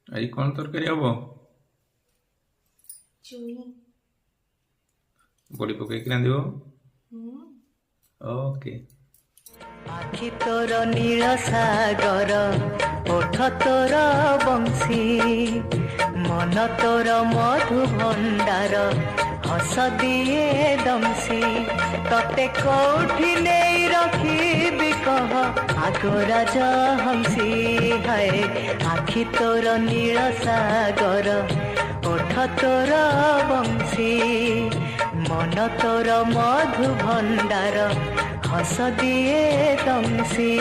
ଆଜି କ'ଣ ତରକାରୀ ହବ? ଚୁଇଁ। ବଡି ପକେଇକି ରାନ୍ଧିବ? ହୁଁ। ଓକେ। ଆଖି ତୋର ନୀଳ ସାଗର, ଓଠ ତୋର ବଂଶୀ, ମନ ତୋର ମଧୁ ଭଣ୍ଡାର, ହସ ଦିଏ ଦମସି। ତତେ କୋଉଠି ନେଇ ରଖିବି କହ, ଆଗରାଜ ହଂସୀ। ହାୟ ଆଖି ତୋର ନୀଳ ସାଗର, ଓଠ ତୋର ବଂଶୀ, ମନ ତୋର ମଧୁ ଭଣ୍ଡାର, ହସ ଦିଏ ଦମସି।